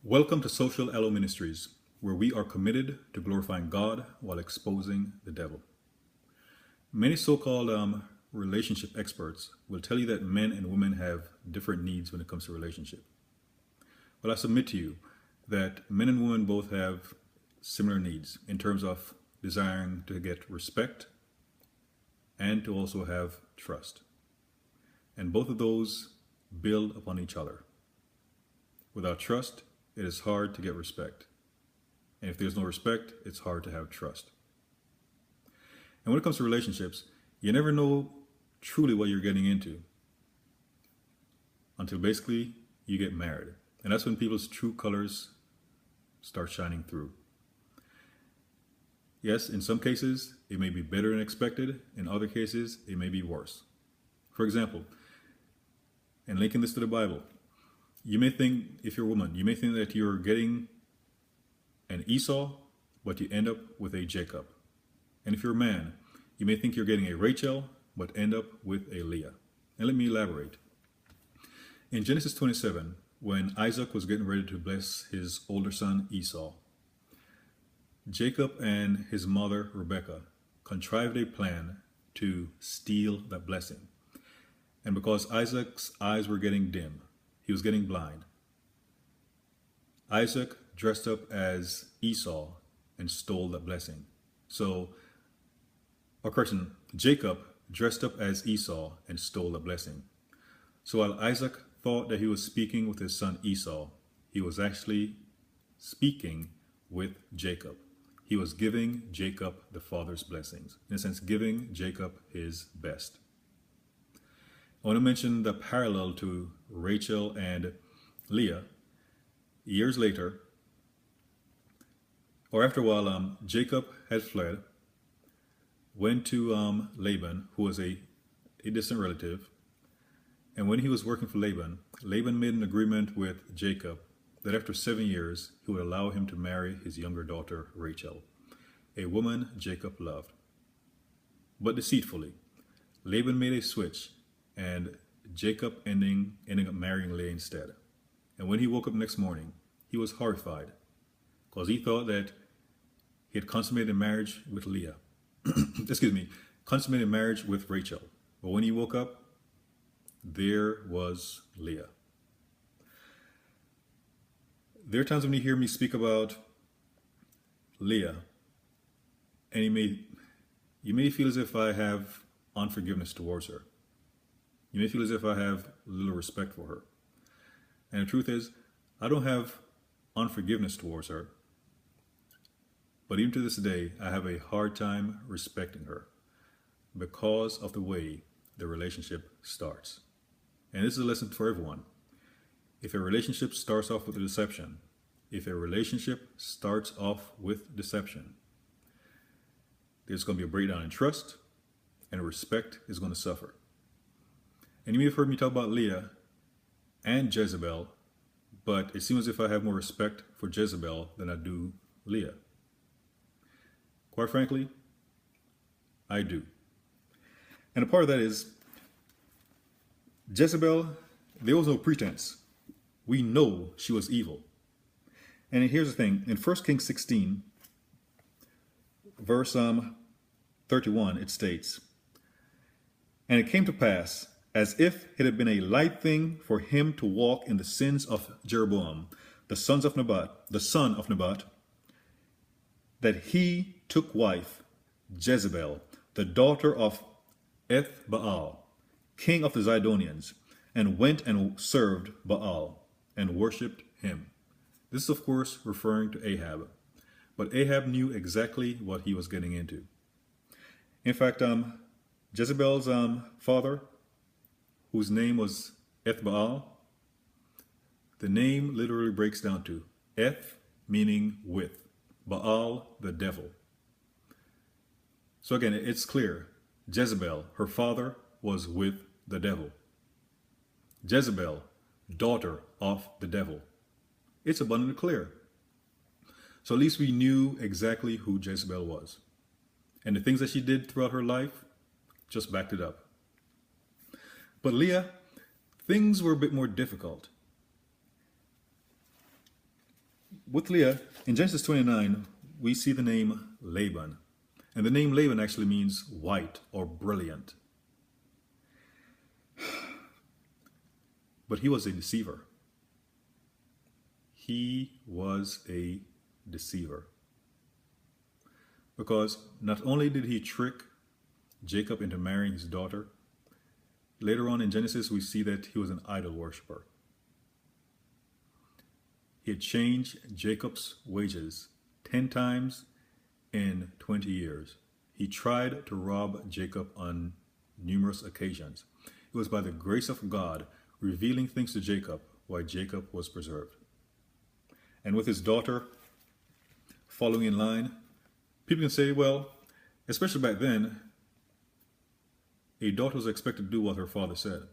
Welcome to Social Elo Ministries, where we are committed to glorifying God while exposing the devil. Many so-called relationship experts will tell you that men and women have different needs when it comes to relationship. But I submit to you that men and women both have similar needs in terms of desiring to get respect and to also have trust. And both of those build upon each other. Without trust, it is hard to get respect. And if there's no respect, it's hard to have trust. And when it comes to relationships, you never know truly what you're getting into until basically you get married. And that's when people's true colors start shining through. Yes, in some cases, it may be better than expected. In other cases, it may be worse. For example, and linking this to the Bible, you may think, if you're a woman, you may think that you're getting an Esau, but you end up with a Jacob. And if you're a man, you may think you're getting a Rachel, but end up with a Leah. And let me elaborate. In Genesis 27, when Isaac was getting ready to bless his older son Esau, Jacob and his mother Rebekah contrived a plan to steal that blessing. And because Isaac's eyes were getting dim, he was getting blind, Isaac dressed up as Esau and stole that blessing. Jacob dressed up as Esau and stole the blessing. So while Isaac thought that he was speaking with his son Esau, he was actually speaking with Jacob. He was giving Jacob the father's blessings. In a sense, giving Jacob his best. I want to mention the parallel to Rachel and Leah. Years later, or after a while, Jacob had fled, went to Laban, who was a distant relative. And when he was working for Laban, Laban made an agreement with Jacob that after 7 years, he would allow him to marry his younger daughter, Rachel, a woman Jacob loved. But deceitfully, Laban made a switch, and Jacob ending up marrying Leah instead. And when he woke up next morning, he was horrified because he thought that he had consummated marriage with Leah. Consummated marriage with Rachel. But when he woke up, there was Leah. There are times when you hear me speak about Leah, and you may feel as if I have unforgiveness towards her. You may feel as if I have little respect for her. And the truth is, I don't have unforgiveness towards her. But even to this day, I have a hard time respecting her because of the way the relationship starts. And this is a lesson for everyone. If a relationship starts off with a deception, there's going to be a breakdown in trust, and respect is going to suffer. And you may have heard me talk about Leah and Jezebel, but it seems as if I have more respect for Jezebel than I do Leah. Quite frankly, I do. And a part of that is Jezebel, there was no pretense. We know she was evil. And here's the thing. In 1 Kings 16, verse 31, it states, "And it came to pass, as if it had been a light thing for him to walk in the sins of Jeroboam, the son of Nebat, that he took wife Jezebel, the daughter of Ethbaal, king of the Zidonians, and went and served Baal and worshipped him." This is, of course, referring to Ahab. But Ahab knew exactly what he was getting into. In fact, Jezebel's father, whose name was Ethbaal, the name literally breaks down to Eth, meaning with, Baal, the devil. So again, it's clear. Jezebel, her father, was with the devil. Jezebel, daughter of the devil. It's abundantly clear. So at least we knew exactly who Jezebel was. And the things that she did throughout her life just backed it up. But Leah, things were a bit more difficult. with Leah, in Genesis 29, we see the name Laban. And the name Laban actually means white or brilliant. But he was a deceiver. He was a deceiver. Because not only did he trick Jacob into marrying his daughter, later on in Genesis we see that he was an idol worshiper. He had changed Jacob's wages 10 times in 20 years. He tried to rob Jacob on numerous occasions. It was by the grace of God revealing things to Jacob why Jacob was preserved. And with his daughter following in line, people can say, well, especially back then, a daughter was expected to do what her father said.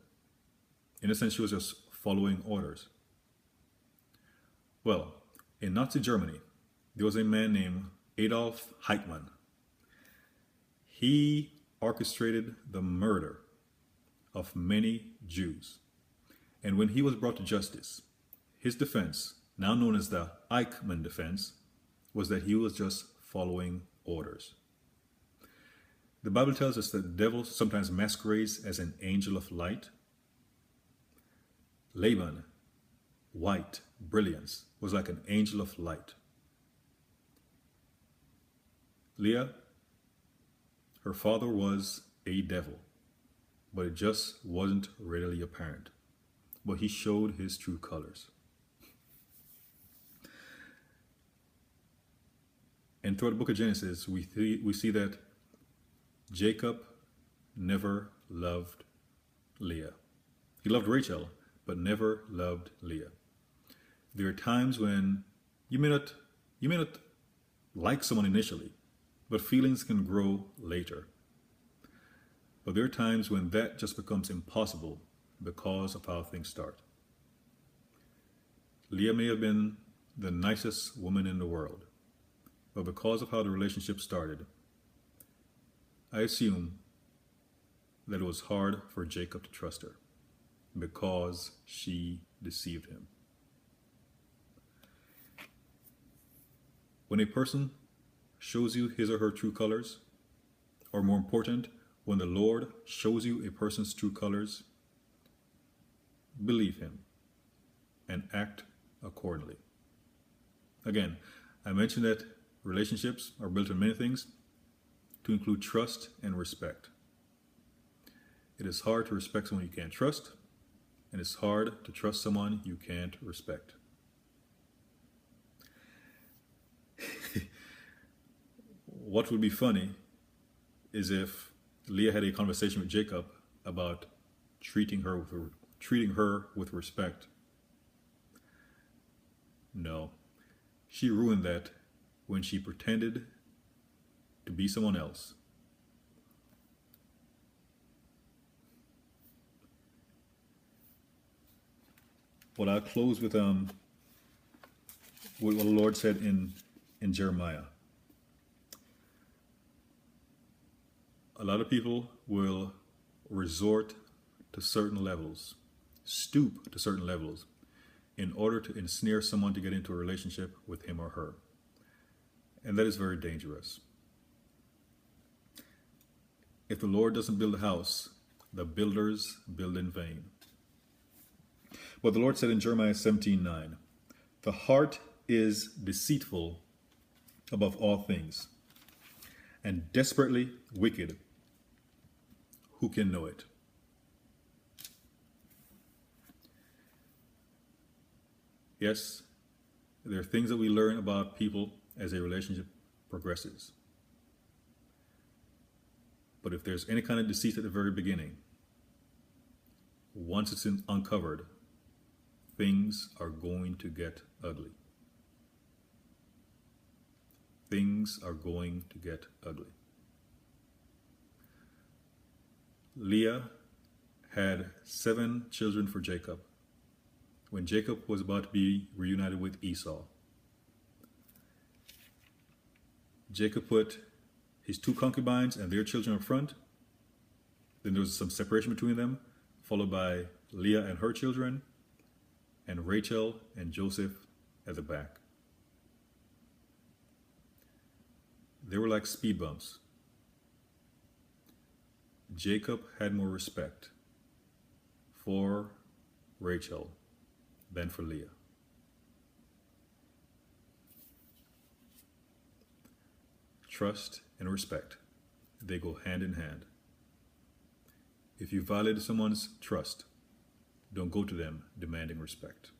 In a sense, she was just following orders. Well, in Nazi Germany, there was a man named Adolf Eichmann. He orchestrated the murder of many Jews. And when he was brought to justice, his defense, now known as the Eichmann defense, was that he was just following orders. The Bible tells us that the devil sometimes masquerades as an angel of light. Laban, white, brilliance, was like an angel of light. Leah, her father was a devil, but it just wasn't readily apparent. But he showed his true colors. And throughout the book of Genesis, we see that Jacob never loved Leah. He loved Rachel, but never loved Leah. There are times when you may not like someone initially, but feelings can grow later. But there are times when that just becomes impossible because of how things start. Leah may have been the nicest woman in the world, but because of how the relationship started, I assume that it was hard for Jacob to trust her because she deceived him. When a person shows you his or her true colors, or more important, when the Lord shows you a person's true colors, believe him and act accordingly. Again, I mentioned that relationships are built on many things, to include trust and respect. It is hard to respect someone you can't trust, and it's hard to trust someone you can't respect. What would be funny is if Leah had a conversation with Jacob about treating her with respect. No, she ruined that when she pretended to be someone else. Well, I'll close with what the Lord said in Jeremiah. A lot of people will resort to certain levels, stoop to certain levels, in order to ensnare someone to get into a relationship with him or her. And that is very dangerous. If the Lord doesn't build a house, the builders build in vain. But the Lord said in Jeremiah 17:9, the heart is deceitful above all things, and desperately wicked. Who can know it? Yes, there are things that we learn about people as a relationship progresses. But if there's any kind of deceit at the very beginning, once it's uncovered, things are going to get ugly. Things are going to get ugly. Leah had 7 children for Jacob when Jacob was about to be reunited with Esau. Jacob put his 2 concubines and their children up front. Then there was some separation between them, followed by Leah and her children, and Rachel and Joseph at the back. They were like speed bumps. Jacob had more respect for Rachel than for Leah. Trust and respect, they go hand in hand. If you violate someone's trust, don't go to them demanding respect.